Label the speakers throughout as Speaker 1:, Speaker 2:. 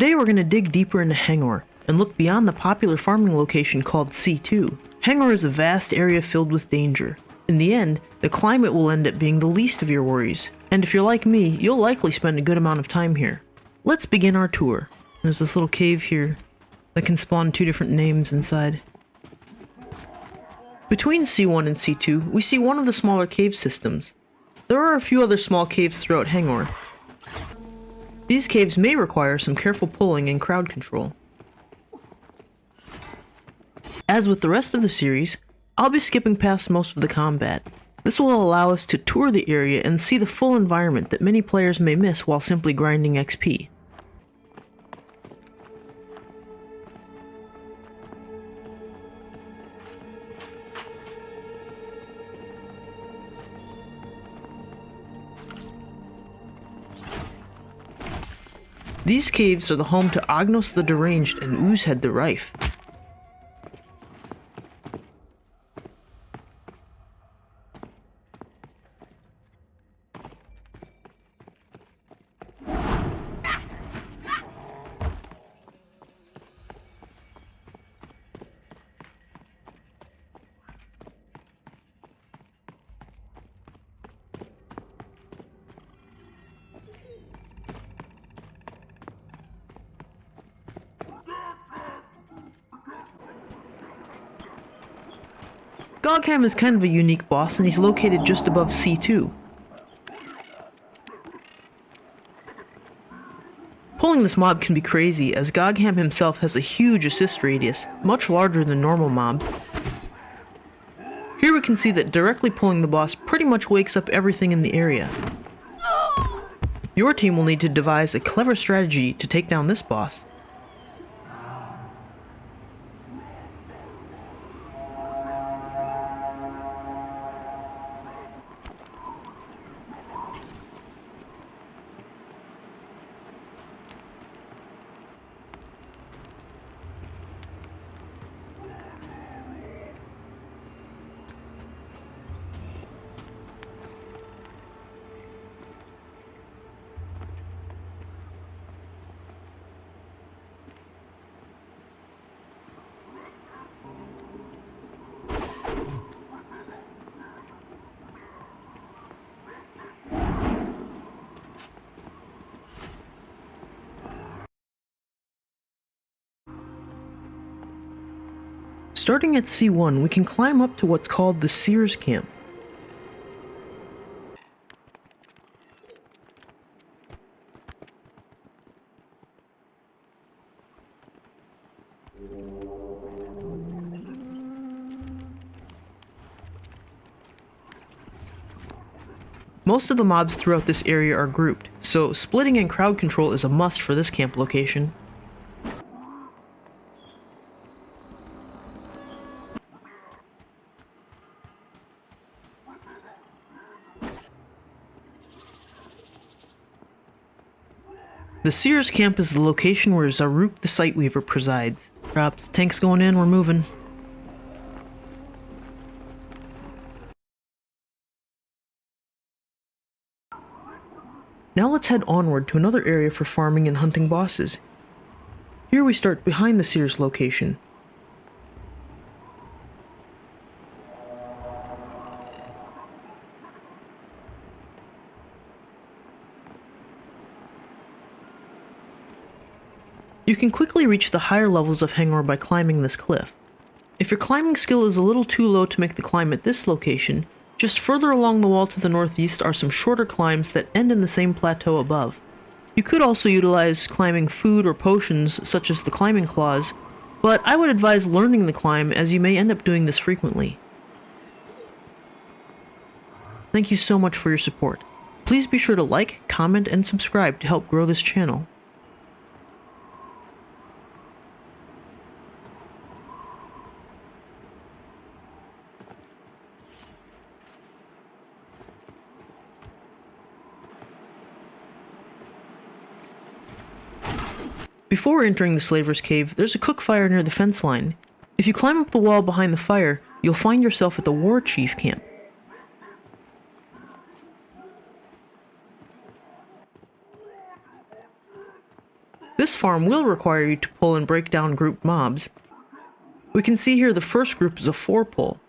Speaker 1: Today we're going to dig deeper into Hanggore and look beyond the popular farming location called C2. Hanggore is a vast area filled with danger. In the end, the climate will end up being the least of your worries, and if you're like me, you'll likely spend a good amount of time here. Let's begin our tour. There's this little cave here that can spawn two different names inside. Between C1 and C2, we see one of the smaller cave systems. There are a few other small caves throughout Hanggore. These caves may require some careful pulling and crowd control. As with the rest of the series, I'll be skipping past most of the combat. This will allow us to tour the area and see the full environment that many players may miss while simply grinding XP. These caves are the home to Oggham the Deranged and Ooshaa'ruk the Rife. Oggham is kind of a unique boss, and he's located just above C2. Pulling this mob can be crazy, as Oggham himself has a huge assist radius, much larger than normal mobs. Here we can see that directly pulling the boss pretty much wakes up everything in the area. Your team will need to devise a clever strategy to take down this boss. Starting at C1, we can climb up to what's called the Seer's camp. Most of the mobs throughout this area are grouped, so splitting and crowd control is a must for this camp location. The Seer's camp is the location where Ooshaa'ruk the Sightweaver presides. Drops, tanks going in, we're moving. Now let's head onward to another area for farming and hunting bosses. Here we start behind the Seer's location. You can quickly reach the higher levels of Hanggore by climbing this cliff. If your climbing skill is a little too low to make the climb at this location, just further along the wall to the northeast are some shorter climbs that end in the same plateau above. You could also utilize climbing food or potions such as the climbing claws, but I would advise learning the climb as you may end up doing this frequently. Thank you so much for your support. Please be sure to like, comment, and subscribe to help grow this channel. Before entering the Slaver's Cave, there's a cook fire near the fence line. If you climb up the wall behind the fire, you'll find yourself at the War Chief camp. This farm will require you to pull and break down grouped mobs. We can see here the first group is a 4-pull.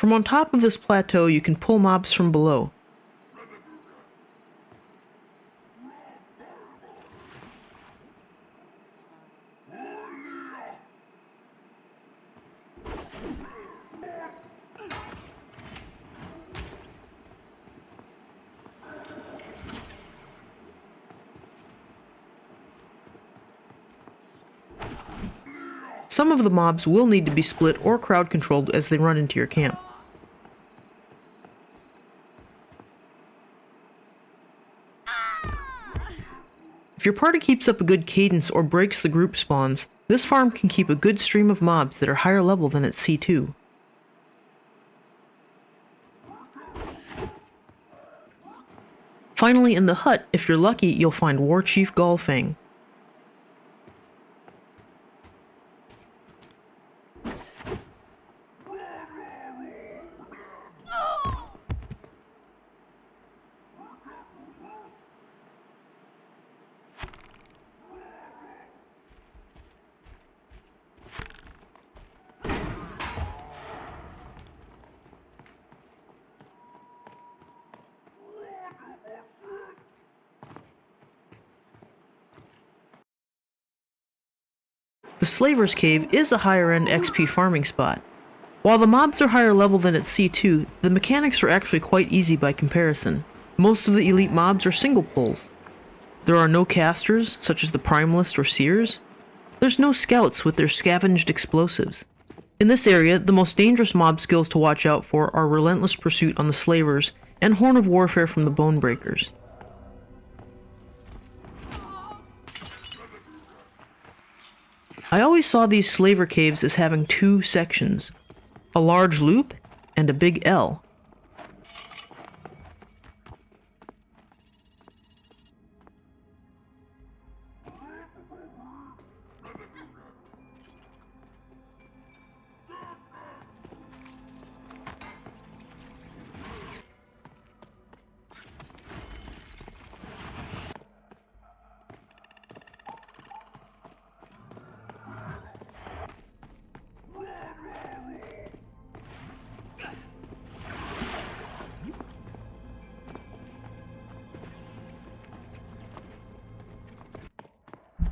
Speaker 1: From on top of this plateau, you can pull mobs from below. Some of the mobs will need to be split or crowd controlled as they run into your camp. If your party keeps up a good cadence or breaks the group spawns, this farm can keep a good stream of mobs that are higher level than its C2. Finally, in the hut, if you're lucky, you'll find War Chief Galfang. The Slaver's Cave is a higher end XP farming spot. While the mobs are higher level than at C2, the mechanics are actually quite easy by comparison. Most of the elite mobs are single pulls. There are no casters, such as the Primalist or Seers. There's no scouts with their scavenged explosives. In this area, the most dangerous mob skills to watch out for are Relentless Pursuit on the Slavers and Horn of Warfare from the Bonebreakers. I always saw these slaver caves as having two sections, a large loop and a big L.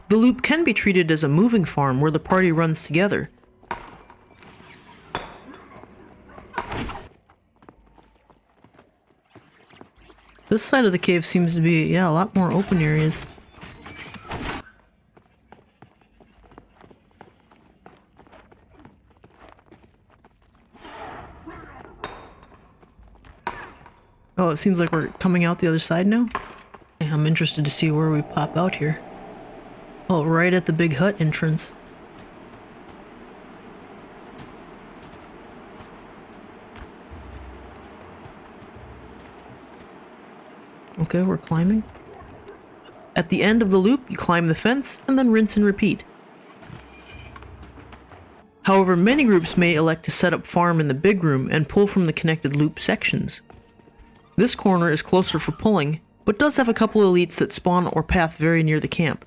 Speaker 1: The loop can be treated as a moving farm where the party runs together. This side of the cave seems to be, a lot more open areas. Oh, it seems like we're coming out the other side now. I'm interested to see where we pop out here. Oh, right at the big hut entrance. Okay, we're climbing. At the end of the loop, you climb the fence, and then rinse and repeat. However, many groups may elect to set up farm in the big room and pull from the connected loop sections. This corner is closer for pulling, but does have a couple elites that spawn or path very near the camp.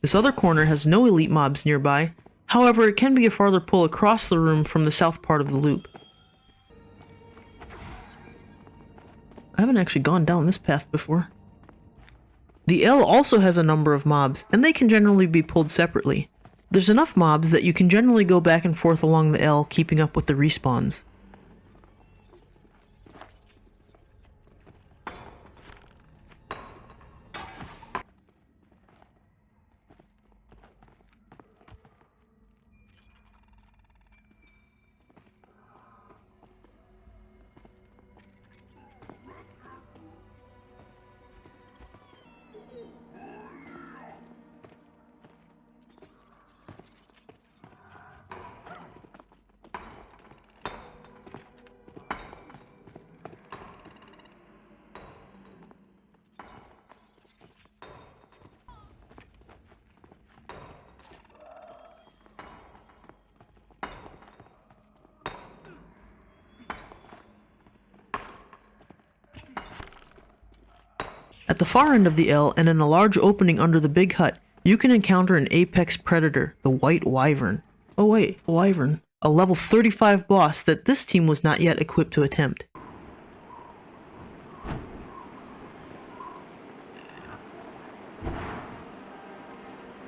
Speaker 1: This other corner has no elite mobs nearby, however it can be a farther pull across the room from the south part of the loop. I haven't actually gone down this path before. The L also has a number of mobs, and they can generally be pulled separately. There's enough mobs that you can generally go back and forth along the L, keeping up with the respawns. At the far end of the L, and in a large opening under the big hut, you can encounter an apex predator, the White Wyvern. Oh wait, a wyvern. A level 35 boss that this team was not yet equipped to attempt.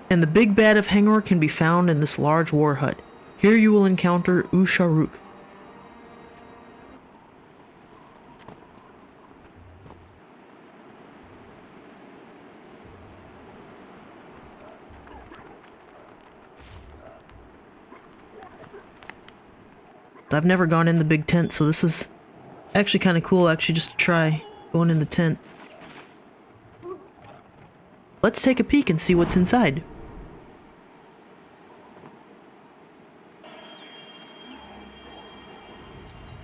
Speaker 1: And the big bad of Hanggore can be found in this large war hut. Here you will encounter Ooshaa'ruk. I've never gone in the big tent, so this is actually kind of cool, just to try going in the tent. Let's take a peek and see what's inside.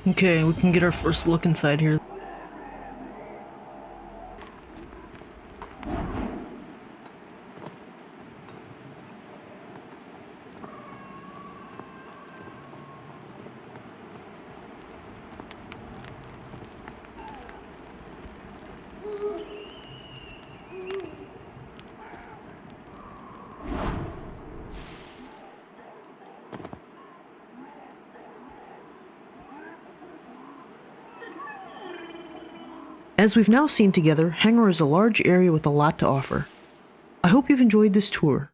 Speaker 1: Okay, we can get our first look inside here. As we've now seen together, Hanggore is a large area with a lot to offer. I hope you've enjoyed this tour.